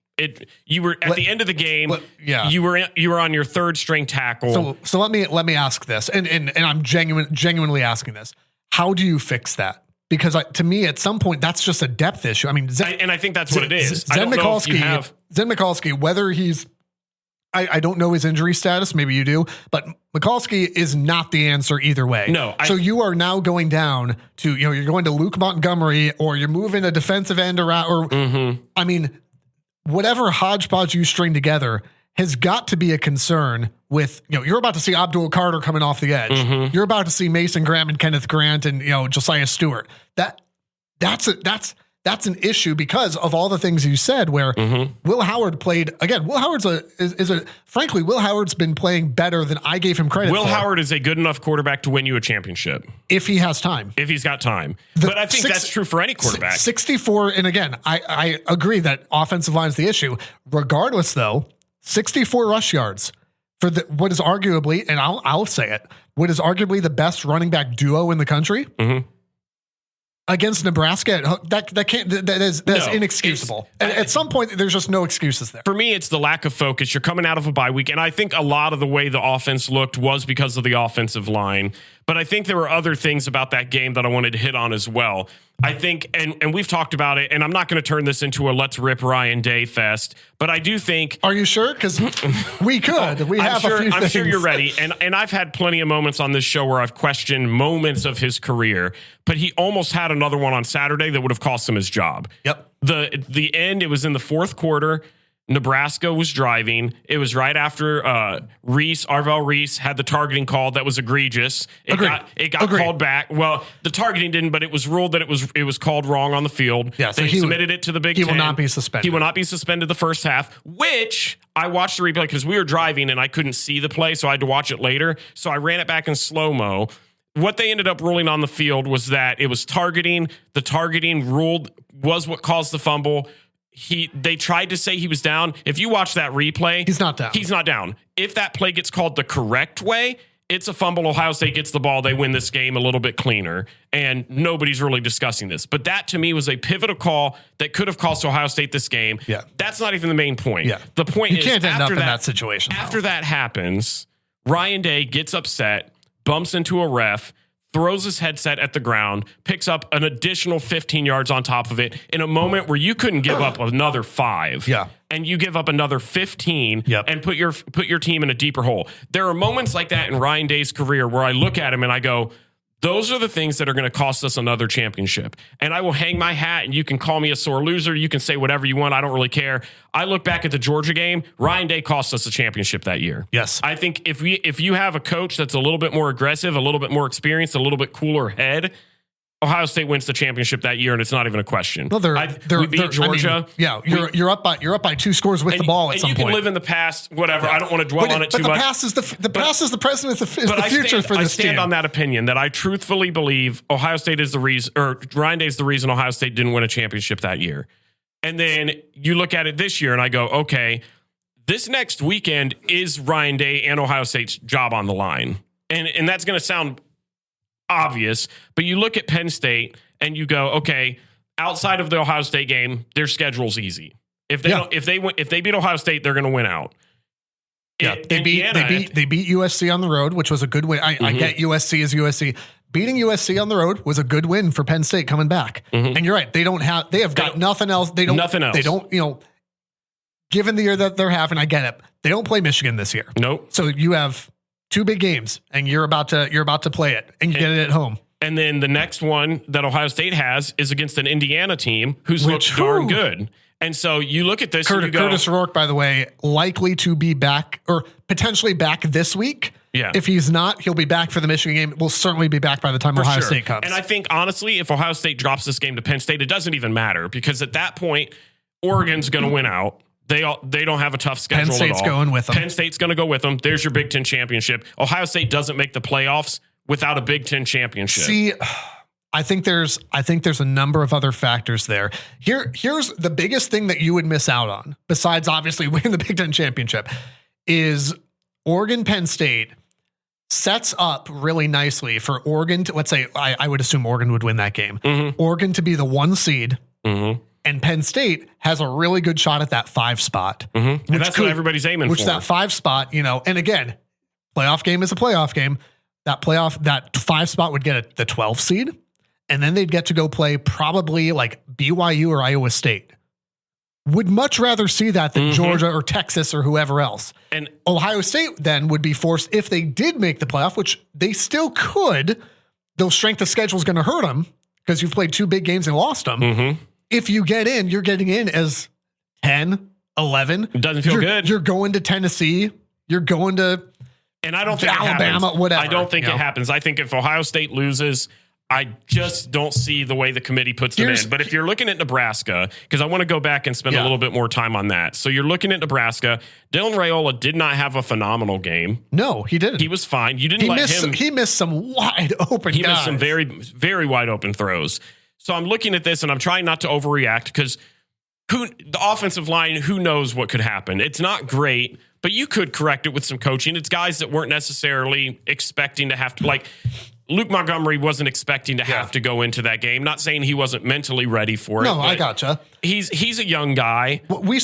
You were at the end of the game. You were on your 3rd string tackle.
So let me ask this, and I'm genuinely asking this. How do you fix that? Because to me, at some point, that's just a depth issue. I mean,
and I think that's what it is.
Zen Michalski, whether he's, I don't know his injury status. Maybe you do, but Michalski is not the answer either way.
No.
So you are now going down to, you're going to Luke Montgomery, or you're moving a defensive end around, I mean, whatever hodgepodge you string together has got to be a concern with, you're about to see Abdul Carter coming off the edge. You're about to see Mason Graham and Kenneth Grant and, Josiah Stewart. That's an issue because of all the things you said where Will Howard played again. Will Howard's frankly, Will Howard's been playing better than I gave him credit for.
Will Howard is a good enough quarterback to win you a championship.
If he has time.
If he's got time. But I think that's true for any quarterback. 64. And again, I agree that offensive line is the issue. Regardless though, 64 rush yards for what is arguably, and I'll say it, what is arguably the best running back duo in the country against Nebraska. That's inexcusable. At some point, there's just no excuses there. For me, it's the lack of focus. You're coming out of a bye week, and I think a lot of the way the offense looked was because of the offensive line. But I think there were other things about that game that I wanted to hit on as well. I think, and we've talked about it, and I'm not going to turn this into a let's rip Ryan Day fest, but I do think.
Are you sure? Because we could. We have a few things.
I'm sure you're ready. And I've had plenty of moments on this show where I've questioned moments of his career, but he almost had another one on Saturday that would have cost him his job.
Yep.
The end, it was in the 4th quarter. Nebraska was driving. It was right after Arvell Reese had the targeting call that was egregious. It got called back. Well, the targeting didn't, but it was ruled that it was called wrong on the field.
Yeah, so
they submitted it to the Big Ten.
He will not be suspended.
He will not be suspended the first half, which I watched the replay because we were driving and I couldn't see the play, so I had to watch it later. So I ran it back in slow-mo. What they ended up ruling on the field was that it was targeting. The targeting ruled was what caused the fumble. They tried to say he was down. If you watch that replay,
he's not down.
He's not down. If that play gets called the correct way, it's a fumble. Ohio State gets the ball. They win this game a little bit cleaner, and nobody's really discussing this. But that, to me, was a pivotal call that could have cost Ohio State this game.
Yeah.
That's not even the main point.
Yeah.
The point is,
can't end up in that situation.
After that happens, Ryan Day gets upset, bumps into a ref, throws his headset at the ground, picks up an additional 15 yards on top of it in a moment where you couldn't give up another 5.
Yeah.
And you give up another 15 and put your team in a deeper hole. There are moments like that in Ryan Day's career where I look at him and I go, those are the things that are going to cost us another championship. And I will hang my hat, and you can call me a sore loser. You can say whatever you want. I don't really care. I look back at the Georgia game. Ryan Day cost us a championship that year.
Yes.
I think if you have a coach that's a little bit more aggressive, a little bit more experienced, a little bit cooler head, Ohio State wins the championship that year, and it's not even a question.
Well,
we beat Georgia.
I mean, you're up by 2 scores with the ball at some point.
And you can live in the past, whatever. I don't want to dwell on it too much.
But the past is the present is the future for this team.
I stand on that opinion that I truthfully believe Ohio State is the reason, or Ryan Day is the reason Ohio State didn't win a championship that year. And then you look at it this year, and I go, okay, this next weekend is Ryan Day and Ohio State's job on the line, and that's going to sound obvious, but you look at Penn State and you go, okay, outside of the Ohio State game, their schedule's easy. If they beat Ohio State, they're going to win out.
Yeah, they beat USC on the road, which was a good win. I get USC is USC. Beating USC on the road was a good win for Penn State coming back. And you're right, they have got nothing else. They don't, given the year that they're having, I get it. They don't play Michigan this year.
Nope.
So you have 2 big games, and you're about to play it, and you get it at home.
And then the next one that Ohio State has is against an Indiana team who's looked darn good. And so you look at this, and you go,
Curtis Rourke, by the way, likely to be back or potentially back this week.
Yeah.
If he's not, he'll be back for the Michigan game. We'll certainly be back by the time Ohio State comes.
And I think, honestly, if Ohio State drops this game to Penn State, it doesn't even matter, because at that point, Oregon's going to win out. They don't have a tough schedule at all.
Penn State's going with them.
Penn State's going to go with them. There's your Big Ten championship. Ohio State doesn't make the playoffs without a Big Ten championship.
See, I think there's a number of other factors there. Here's the biggest thing that you would miss out on, besides obviously winning the Big Ten championship, is Oregon Penn State sets up really nicely for Oregon to, let's say, I would assume Oregon would win that game. Oregon to be the 1 seed. And Penn State has a really good shot at that 5 spot.
And that's what everybody's aiming for.
Which that 5 spot, and again, playoff game is a playoff game. That 5 spot would get the 12 seed. And then they'd get to go play probably like BYU or Iowa State. Would much rather see that than Georgia or Texas or whoever else. And Ohio State then would be forced, if they did make the playoff, which they still could, their strength of schedule is going to hurt them because you've played 2 big games and lost them. If you get in, you're getting in as 10, 11.
It doesn't feel good.
You're going to Tennessee. You're going to
and I don't think
Alabama, whatever.
I don't think it happens. I think if Ohio State loses, I just don't see the way the committee puts them in. But if you're looking at Nebraska, because I want to go back and spend a little bit more time on that. So you're looking at Nebraska. Dylan Raiola did not have a phenomenal game.
No, he didn't.
He was fine. You didn't let him.
He missed some wide open.
He missed some very, very wide open throws. So I'm looking at this and I'm trying not to overreact, because the offensive line, who knows what could happen? It's not great, but you could correct it with some coaching. It's guys that weren't necessarily expecting to have to, like Luke Montgomery wasn't expecting to have to go into that game. Not saying he wasn't mentally ready for it.
No, I gotcha.
He's a young guguy.
We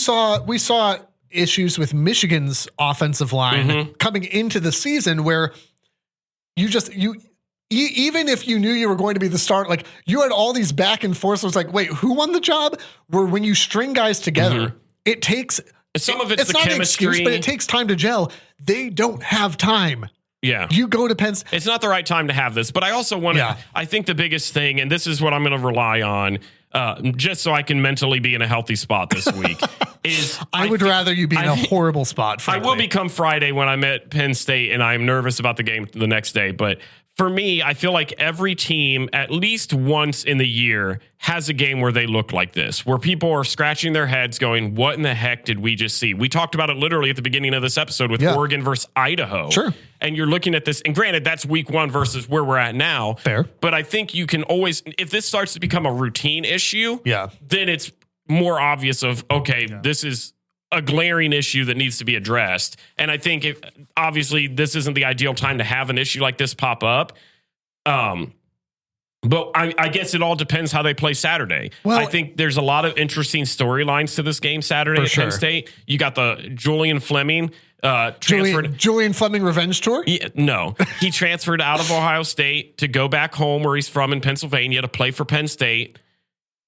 saw issues with Michigan's offensive line coming into the season where even if you knew you were going to be the start, like you had all these back and forth. So it's like, wait, who won the job? Where when you string guys together, it takes
some of it's the
not
chemistry,
an excuse, but it takes time to gel. They don't have time.
Yeah,
you go to Penn State.
It's not the right time to have this, but I also want to. I think the biggest thing, and this is what I'm going to rely on, just so I can mentally be in a healthy spot this week, is
I would rather you be in a horrible spot. Frankly.
I will become Friday when I'm at Penn State, and I'm nervous about the game the next day, but. For me, I feel like every team, at least once in the year, has a game where they look like this, where people are scratching their heads going, what in the heck did we just see? We talked about it literally at the beginning of this episode with Oregon versus Idaho. Sure. And you're looking at this, and granted, that's week 1 versus where we're at now.
Fair.
But I think you can always, if this starts to become a routine issue, then it's more obvious of, okay, this is a glaring issue that needs to be addressed. And I think obviously this isn't the ideal time to have an issue like this pop up. But I guess it all depends how they play Saturday.
Well,
I think there's a lot of interesting storylines to this game Saturday at Penn State. You got the Julian Fleming transferred.
Julian Fleming revenge tour?
Yeah, no, he transferred out of Ohio State to go back home where he's from in Pennsylvania to play for Penn State.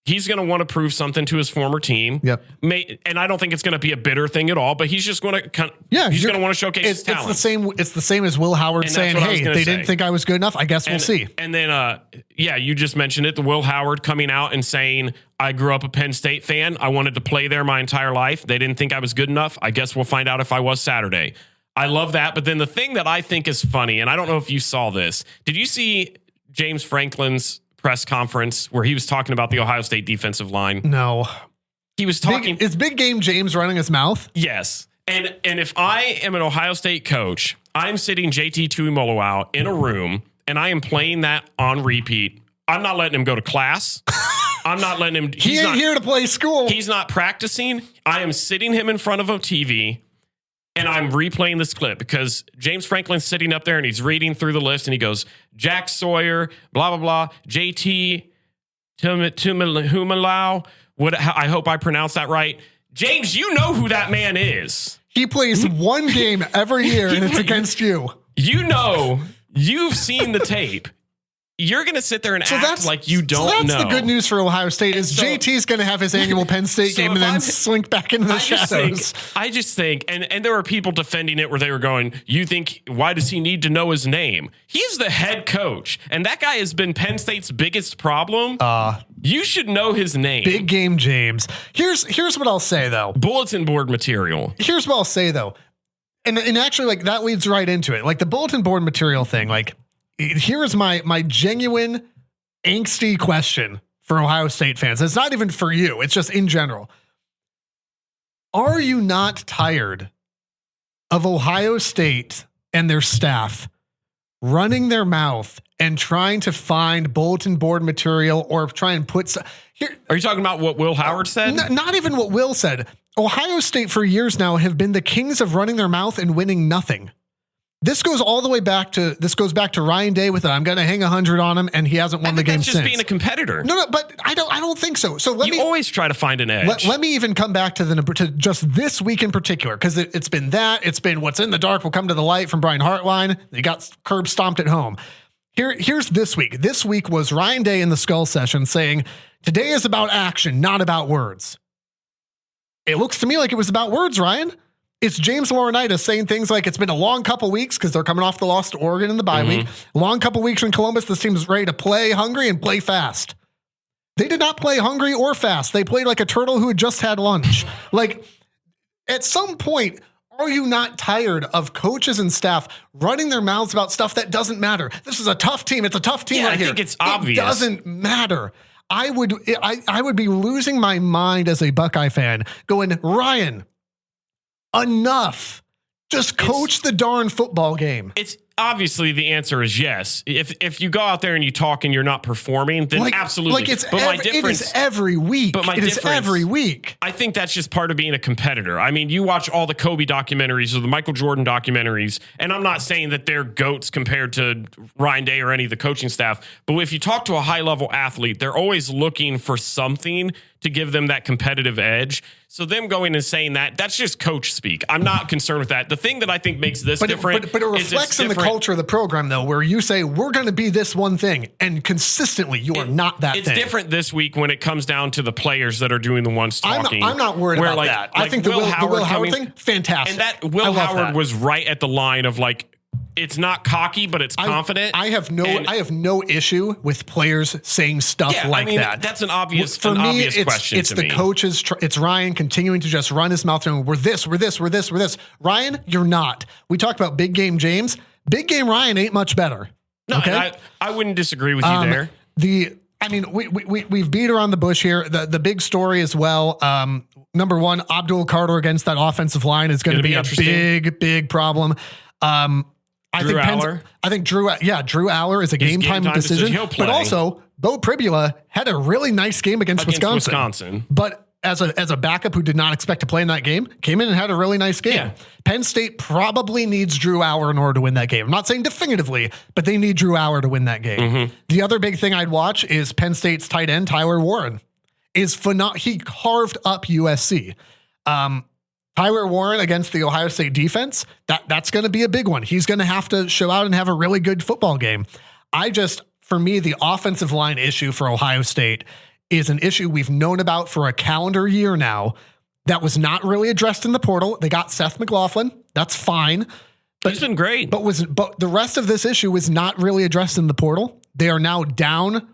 He's going to want to prove something to his former team.
Yep.
And I don't think it's going to be a bitter thing at all, but he's just going to he's going to want to showcase his talent.
It's the same as Will Howard saying, hey, they didn't think I was good enough. I guess we'll see.
And then, you just mentioned it. The Will Howard coming out and saying, I grew up a Penn State fan. I wanted to play there my entire life. They didn't think I was good enough. I guess we'll find out if I was Saturday. I love that. But then the thing that I think is funny, and I don't know if you saw this, did you see James Franklin's press conference where he was talking about the Ohio State defensive line?
No.
He was talking.
Is Big Game James running his mouth?
Yes. And if I am an Ohio State coach, I'm sitting JT Tuimoloau in a room and I am playing that on repeat. I'm not letting him go to class. I'm not letting him.
He ain't here to play school.
He's not practicing. I am sitting him in front of a TV and I'm replaying this clip because James Franklin's sitting up there and he's reading through the list and he goes, Jack Sawyer, blah, blah, blah, JT Tuimoloau. I hope I pronounced that right. James, you know who that man is.
He plays one game every year and it's against you.
You know, you've seen the tape. You're going to sit there and act like you don't know.
That's the good news for Ohio State is JT's going to have his annual Penn State game and then slink back into the shadows.
I just think, and there were people defending it where they were going, you think, why does he need to know his name? He's the head coach, and that guy has been Penn State's biggest problem. You should know his name.
Big Game James. Here's what I'll say, though.
Bulletin board material.
Here's what I'll say, though. And actually, like, that leads right into it. Like, the bulletin board material thing, like, here is my genuine angsty question for Ohio State fans. It's not even for you. It's just in general. Are you not tired of Ohio State and their staff running their mouth and trying to find bulletin board material or try and put here?
Are you talking about what Will Howard said?
Not even what Will said. Ohio State for years now have been the kings of running their mouth and winning nothing. This goes all the way back to Ryan Day with it. I'm going to hang 100 on him, and he hasn't won the game since.
That's just being a competitor.
No, but I don't think so. So let me
always try to find an edge.
Let me even come back to just this week in particular, because it's been what's in the dark will come to the light from Brian Hartline. They got curb stomped at home. Here's this week. This week was Ryan Day in the Skull Session saying, today is about action, not about words. It looks to me like it was about words, Ryan. It's James Laurinaitis saying things like it's been a long couple weeks because they're coming off the loss to Oregon in the bye week. Long couple weeks in Columbus. This team's ready to play hungry and play fast. They did not play hungry or fast. They played like a turtle who had just had lunch. Like, at some point, are you not tired of coaches and staff running their mouths about stuff that doesn't matter? This is a tough team. It's a tough team right here.
I think it's obvious.
It doesn't matter. I would be losing my mind as a Buckeye fan going, Ryan, enough. Just coach the darn football game.
It's obviously the answer is yes. If you go out there and you talk and you're not performing, then absolutely.
Like it is every week.
But it is every week. I think that's just part of being a competitor. I mean, you watch all the Kobe documentaries or the Michael Jordan documentaries, and I'm not saying that they're goats compared to Ryan Day or any of the coaching staff, but if you talk to a high-level athlete, they're always looking for something to give them that competitive edge. So them going and saying that's just coach speak. I'm not concerned with that. The thing that I think makes this different,
but it reflects in the culture of the program, though, where you say we're going to be this one thing, and consistently you are not that.
It's different this week when it comes down to the players that are doing the ones talking.
I'm not worried about that. I think the Will Howard thing, fantastic.
And that Will Howard was right at the line of like, it's not cocky, but it's confident.
I have no issue with players saying stuff that.
That's an obvious question.
It's the coaches. It's Ryan continuing to just run his mouth and we're this. Ryan, you're not. We talked about Big Game James. Big Game Ryan ain't much better.
No,
okay?
I wouldn't disagree with you there.
We've beat around the bush here. The big story as well. Number one, Abdul Carter against that offensive line is going to be a big problem. I think Drew Allar is a game time decision.
He'll play.
But also, Bo Pribula had a really nice game against Wisconsin.
Wisconsin.
But as a backup who did not expect to play in that game, came in and had a really nice game.
Yeah.
Penn State probably needs Drew Allar in order to win that game. I'm not saying definitively, but they need Drew Allar to win that game.
Mm-hmm.
The other big thing I'd watch is Penn State's tight end, Tyler Warren. He carved up USC. Tyler Warren against the Ohio State defense, that's going to be a big one. He's going to have to show out and have a really good football game. For me, the offensive line issue for Ohio State is an issue we've known about for a calendar year now that was not really addressed in the portal. They got Seth McLaughlin. That's fine. But,
he's been great.
But the rest of this issue was not really addressed in the portal. They are now down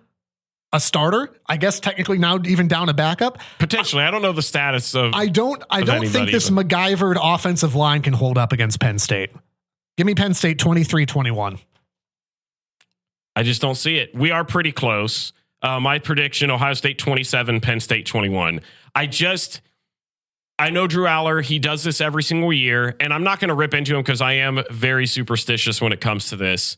a starter. I guess technically now even down a backup.
Potentially. I don't know the status of
I don't think this MacGyvered offensive line can hold up against Penn State. Give me Penn State 23-21.
I just don't see it. We are pretty close. My prediction, Ohio State 27, Penn State 21. I know Drew Allar, he does this every single year, and I'm not going to rip into him because I am very superstitious when it comes to this.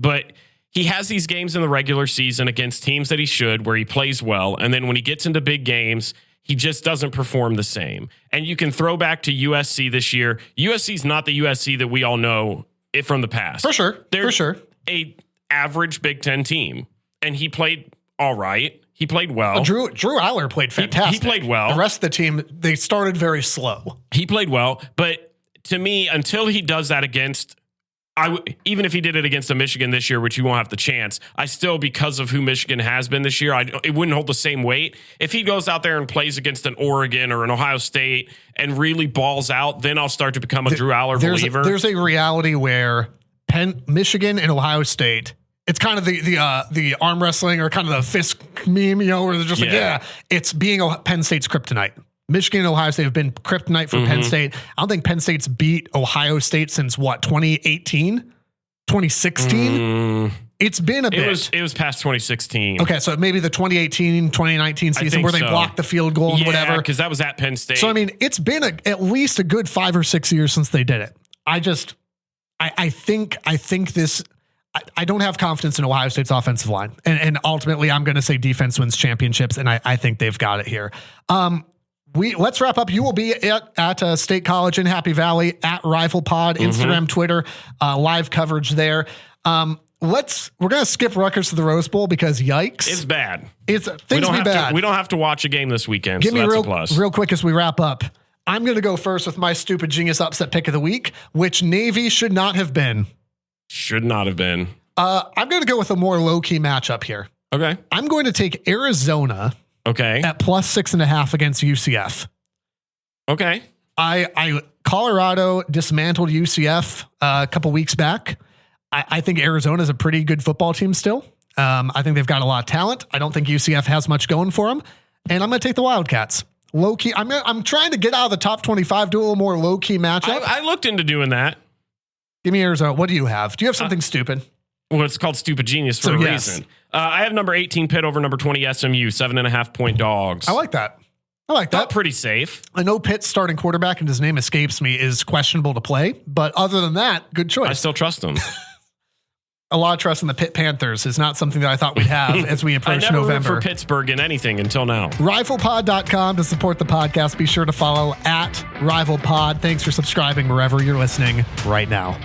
But he has these games in the regular season against teams that he should, where he plays well. And then when he gets into big games, he just doesn't perform the same. And you can throw back to USC this year. USC is not the USC that we all know it from the past.
For sure.
They're
for sure.
A average Big Ten team. And he played all right. He played well.
Drew Allar played fantastic.
He played well.
The rest of the team, they started very slow.
He played well. But to me, until he does that against, even if he did it against a Michigan this year, which you won't have the chance, I still, because of who Michigan has been this year, it wouldn't hold the same weight. If he goes out there and plays against an Oregon or an Ohio State and really balls out, then I'll start to become a Drew Allar believer.
There's a reality where Michigan and Ohio State, it's kind of the arm wrestling or kind of the fist meme, where they're just it's being Penn State's kryptonite. Michigan and Ohio State have been kryptonite for Penn State. I don't think Penn State's beat Ohio State since 2018, 2016. It's been a bit.
It was past 2016.
Okay, so maybe the 2018, 2019 season where they blocked the field goal and whatever.
Because that was at Penn State.
So, I mean, it's been at least a good 5 or 6 years since they did it. I think this. I don't have confidence in Ohio State's offensive line. And ultimately, I'm going to say defense wins championships, and I think they've got it here. Let's wrap up. You will be at State College in Happy Valley at Rival Pod, Instagram, Twitter, live coverage there. We're going to skip Rutgers to the Rose Bowl because yikes.
It's bad.
Things be bad.
We don't have to watch a game this weekend.
Give me
that's a plus.
Real quick as we wrap up. I'm going to go first with my stupid genius upset pick of the week, which Navy should not have been.
Should not have been.
I'm going to go with a more low-key matchup here.
Okay.
I'm going to take Arizona.
Okay.
At +6.5 against UCF.
Okay.
Colorado dismantled UCF a couple weeks back. I think Arizona is a pretty good football team still. I think they've got a lot of talent. I don't think UCF has much going for them. And I'm going to take the Wildcats. Low key. I'm trying to get out of the top 25, do a little more low key matchup.
I looked into doing that.
Give me Arizona. What do you have? Do you have something stupid?
Well, it's called Stupid Genius for a reason. I have number 18 Pitt over number 20 SMU, 7.5-point dogs.
I like that.
Felt pretty safe.
I know Pitt's starting quarterback, and his name escapes me, is questionable to play. But other than that, good choice.
I still trust him.
A lot of trust in the Pitt Panthers is not something that I thought we'd have as we approach November.
I never root for Pittsburgh in anything until now.
RivalPod.com to support the podcast. Be sure to follow at RivalPod. Thanks for subscribing wherever you're listening right now.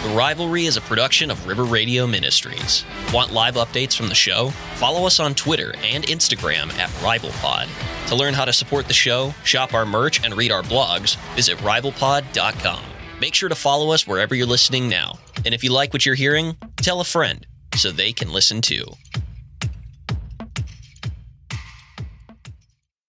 The Rivalry is a production of River Radio Ministries. Want live updates from the show? Follow us on Twitter and Instagram at RivalPod. To learn how to support the show, shop our merch, and read our blogs, visit RivalPod.com. Make sure to follow us wherever you're listening now. And if you like what you're hearing, tell a friend so they can listen too.